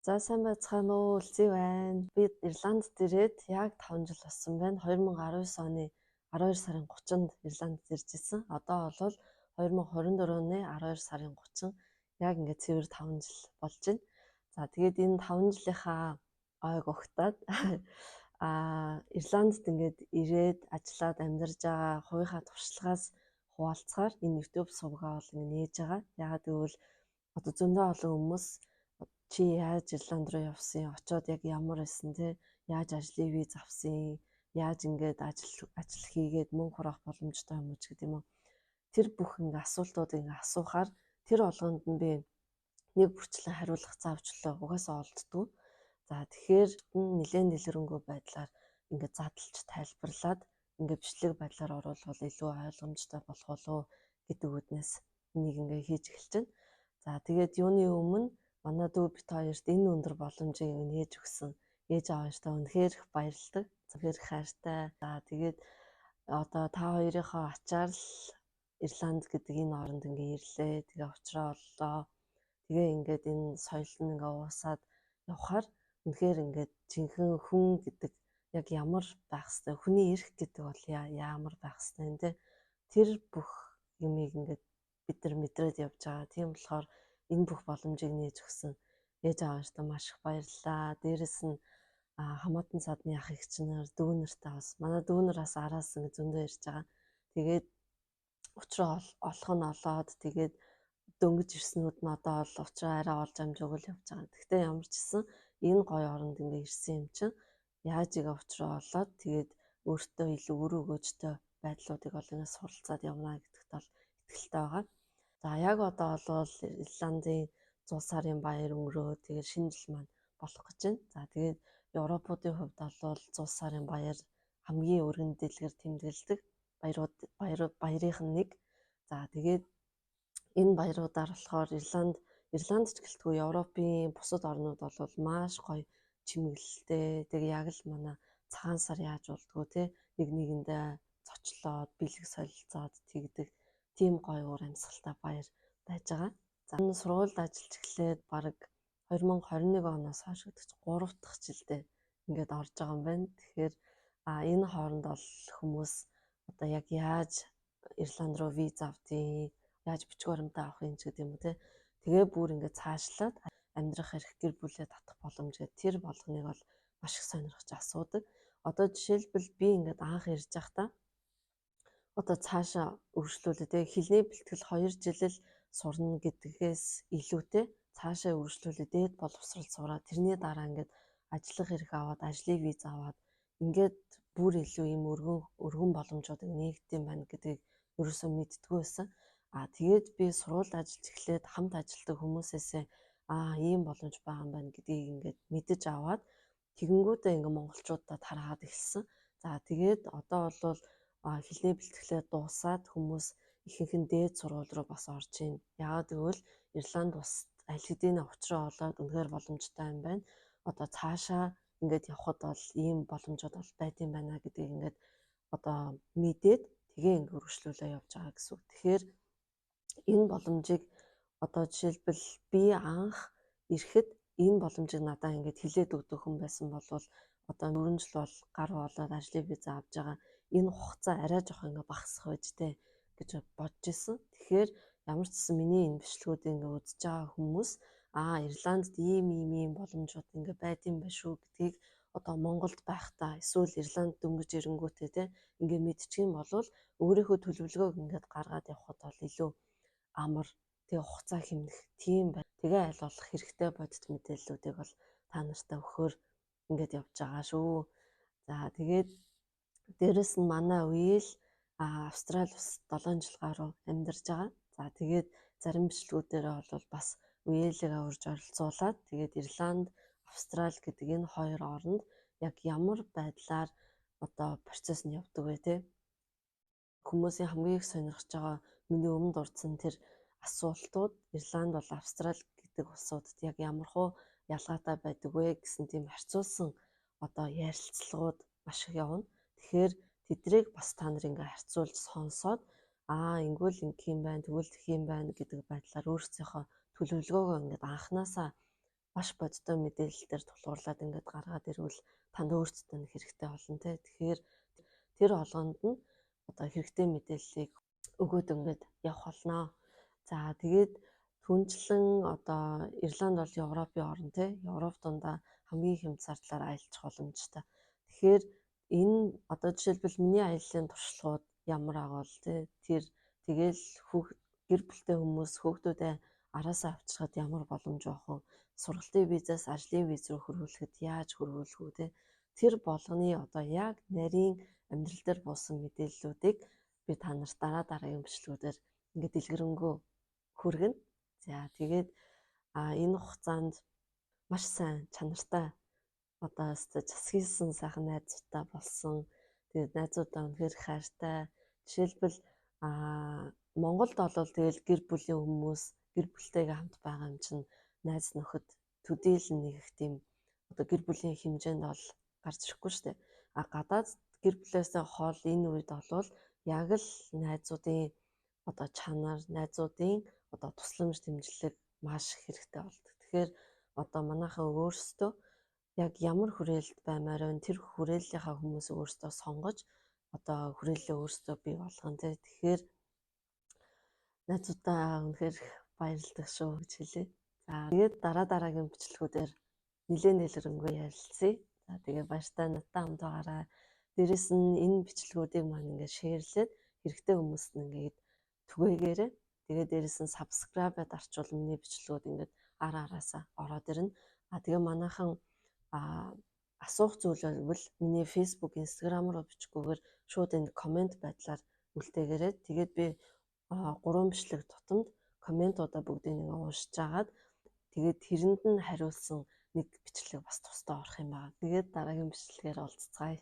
За сайн байцгаана уу? Үлзий байна. Би Ирландд ирээд яг 5 жил болсон байна. 2019 оны 12 сарын 30-нд Ирландд ирж исэн. Одоо бол 2024 оны 12 сарын 30 яг ингээд цэвэр 5 жил болж байна. За тэгээд энэ 5 жилийнхаа ойг огтаад Ирландд ингээд ирээд ажиллаад амьдарж байгаа хувийнхаа туршлагаас хуваалцахаар энэ YouTube сувгаа бол ингээд нээж байгаа. Яагаад гэвэл одоо зөндөө олон хүмүүс чи яаж Ирланд руу явсан? Очоод яг ямар байсан те? Яаж ажлын виз авсан? Яаж ингээд ажил хийгээд мөнгө хурах боломжтой юм уу ч гэдэг юм уу? Тэр бүх ингээ асуултуудыг ингээ асуухаар тэр олгонд нь би нэг бүрчлэн хариулах заавчлаа угаасаа олддгүй. За тэгэхээр нэлээд дэлгэрэнгүй байдлаар ингээ задлж тайлбарлаад ингээ бичлэг байдлаар оруулбал илүү ойлгомжтой болох болов гэдэг үднээс энийг ингээ хийж эхэлж байна. За тэгээд юуны өмнө манай дүү бит хоёрт энэ өндөр боломжийг нээж өгсөн ээж авааштай үнэхээр их баярлалаа. Зөвхөн хайртай. За тэгээд одоо та хоёрынхоо ачаар л Ирланд гэдэг энэ оронд ингээ ирлээ. Тэгээ уучраа оллоо. Тэгээ ингээд энэ соёлд нь ингээ уусаад явхаар үнэхээр ингээд жинхэнэ хүн гэдэг яг ямар байх хэвээр хүний эрх гэдэг бол ямар байх хэвээр нэ тэр бүх юмыг ингээд бид нар мэдрээд явж байгаа. Тийм болохоор энэ бүх боломжийг нээж өгсөн ээж авааштай маш их баярлалаа. Дээрэс нь хамаатан цадны ах эгч нар дүүнэртэй бас манай дүүнэр бас араас ингэ зөндөө ирж байгаа. Тэгээд учраа олох нь олоод тэгээд дөнгөж ирснүүд нь одоо бол учраа арай олж амжаагүй явж байгаа. Гэхдээ ямар ч гэсэн энэ гоё оронд ингэ ирсэн юм чинь яаж игээ учраа олоод тэгээд өөртөө илүү үр өгөөжтэй байдлуудыг бол ингэ суралцаад явна гэдэгт бол итгэлтэй байгаа. За яг одоо бол Ирландын 100 сарын баяр өнгөрөө тэгээд шинэ жил маань болох гэж байна. За тэгээд Европуудын хувьд бол 100 сарын баяр хамгийн өргөн дэлгэр тэмдэглэдэг баярынх нь нэг. За тэгээд энэ баяруудаар болохоор Ирланд ч гэлтгүй Европын бусад орнууд бол маш гоё чимэглэлтэй. Тэгээд яг л манай цагаан сар яаж болдгоо те нэг нэгэндээ зочлоод бэлэг солилцоод тэгдэг тийм гоё уур амьсгалтай баяр байж байгаа. За энэ сургуульд ажиллаж эхлээд баг 2021 оноос хойш гэдэг чинь 3 дахь жилдээ ингээд орж байгаа юм байна. Тэгэхээр энэ хооронд бол хүмүүс одоо яг яаж Ирланд руу виз авдгийг, яаж бичиг баримтаа авахын ч гэдэг юм уу те. Тэгээ бүр ингээд цаашлаад амьдрах эрх гэр бүлээ татах боломж гэдэг тэр болгоныг бол маш их сонирхож асуудаг. Одоо жишээлбэл би ингээд анх ирж байхдаа одоо цаашаа өргөжлүүлээ те хэлний бэлтгэл 2 жил л сурна гэдгээс илүүтэй цаашаа өргөжлүүлээ дээд боловсрол сураад тэрний дараа ингээд ажиллах эрх аваад ажлын виз аваад ингээд бүр илүү юм өргөн боломжуудыг нээгдэм байна гэдгийг ерөөсөө мэдтгүй байсан. Тэгээд би сургуульд ажиллаж эхлээд хамт ажилладаг хүмүүсээсээ ийм боломж байгаа юм байна гэдгийг ингээд мэдэж аваад тэгэнгүүтээ ингээд монголчуудад хараад эхэлсэн. За тэгээд одоо бол хэлний бэлтгэлээ дуусаад хүмүүс ихэнх нь дээд сургууль руу бас орж ийн. Яагаад гэвэл Ирланд бас аль хэдийн учраа олоод үнэхээр боломжтой юм байна. Одоо цаашаа ингээд явхад бол ийм боломжууд бол байд юм байна гэдгийг ингээд одоо мэдээд тэгээ ингээд өргөжлүүлээ явж байгаа гэсэн үг. Тэгэхээр энэ боломжийг одоо жишээлбэл би анх ирэхэд энэ боломжийг надад ингээд хилээд өгдөг хүн байсан бол одоо нөрөн жил бол гар болоод ажлын виз авж байгаа энэ хугацаа арай жоох ингээ багасах байж тээ гэж бодож исэн. Тэгэхээр ямар ч гэсэн миний энэ бичлэгүүдийг ингээ үзэж байгаа хүмүүс Ирландд ийм боломжууд ингээ байд юм байна шүү гэдгийг одоо Монголд байхдаа эсвэл Ирланд дөнгөж ирэнгүүтээ те ингээ мэдчих юм бол өөрийнхөө төлөвлөгөөг ингээ гаргаад явхад бол илүү амар тэгээ хугацаа хэмнэх тийм байна. Тэгээ аль болох хэрэгтэй бодит мэдээллүүдийг бол та нартай өгөхөөр ингээд явж байгаа шүү. За тэгээд дээрэс нь манай үеэл Австрали ус 7 жил гаруй амьдарч байгаа. За тэгээд зарим бичлэгүүдээрээ бол бас үеэлээ урьж оролцуулаад тэгээд Ирланд, Австрали гэдэг энэ хоёр оронд яг ямар байдлаар одоо процесс нь явдаг вэ те? Хүмүүсийн хамгийн их сонирхож байгаа миний өмнө дурдсан тэр асуултууд Ирланд бол Австрали гэдэг улсуудад яг ямархуу ялгаатай байдаг вэ гэсэн тийм харьцуулсан одоо ярилцлагууд маш их явна. Тэгэхээр тэдрийг бас та нар ингээ харьцуулж сонсоод ингүүл ингэх юм байна, тэгвэл тэх юм байна гэдэг байдлаар өөрсдийнхөө төлөвлөгөөгөө ингээ анханасаа маш бодтой мэдээлэлээр тулгуурлаад ингээд гаргаад ирвэл танд өөрсдөд нь хэрэгтэй болно те. Тэгэхээр тэр олгонд нь одоо хэрэгтэй мэдээллийг өгөөд ингээд явах болно. За тэгээд түнчлэн одоо Ирланд бол Европын орн те. Европ дундаа хамгийн их хямдсардлаар аялах боломжтой. Тэгэхээр энэ одоо жишээлбэл миний аяллаа туршлагууд ямар байгаа бол тэр тэгэл гэр бүлтэй хүмүүс хүүхдүүдээ араасаа авчирхад ямар боломж байх вэ? Сургалтын визээс ажлын виз рүү хөрвүүлэхэд яаж хөрвүүлэх үү те? Тэр болгоны одоо яг нарийн амьдрал дээр буусан мэдээллүүдийг би та нарт дараагийн бичлэгүүдээр ингээд дэлгэрэнгүй хүргэнэ. За тэгээд энэ хугацаанд маш сайн чанартай одоо засгийсэн сайхан найзуудтай болсон. Тэгээд найзуудаа үнэхээр хайртай. Жишээлбэл Монголд бол тэгэл гэр бүлийн хүмүүс гэр бүлтэйгээ хамт байгаа юм чинь найз нөхөд төдийлөн нэгэх тийм одоо гэр бүлийн хэмжээнд бол гарч ирэхгүй шүү дээ. Гадаад гэр бүлээсээ хол энэ үед бол яг л найзуудын одоо чанар, найзуудын одоо тусламж дэмжлэг маш хэрэгтэй болдог. Тэгэхээр одоо манайхан өөрсдөө яг ямар хүрээлэлд баймаар байна, тэр хүрээллийнхаа хүмүүс өөрсдөө сонгож одоо хүрээлэлээ өөрсдөө бий болгоно тий. Тэгэхээр найзуудаа үнэхээр баярлалдаг шүү гэж хэлье. За тэгээд дараагийн бичлэгүүдээр нэлээд дэлгэрэнгүй ярилцъя. За тэгээд баяртай надтай хамт байгаарай. Дээрэс нь энэ бичлэгүүдийг маань ингээд шеэрлээд хэрэгтэй хүмүүст нь ингээд түгээгээрэй. Тэгээд дээрэс нь subscribe-д арчвал миний бичлэгүүд ингээд араасаа ороод ирнэ. Тэгээ манайхан асуух зүйл бол миний Facebook, Instagram руу бичгүүгээр шууд энд комент байдлаар үлдээгээрэй. Тэгээд би 3 бичлэг тутамд комментуудаа бүгдийг нэг уншиж агаад тэгээд тэрэнд нь хариулсан нэг бичлэг бас тусдаа орох юм байна. Тэгээд дараагийн бичлэгээр уулзцгаая.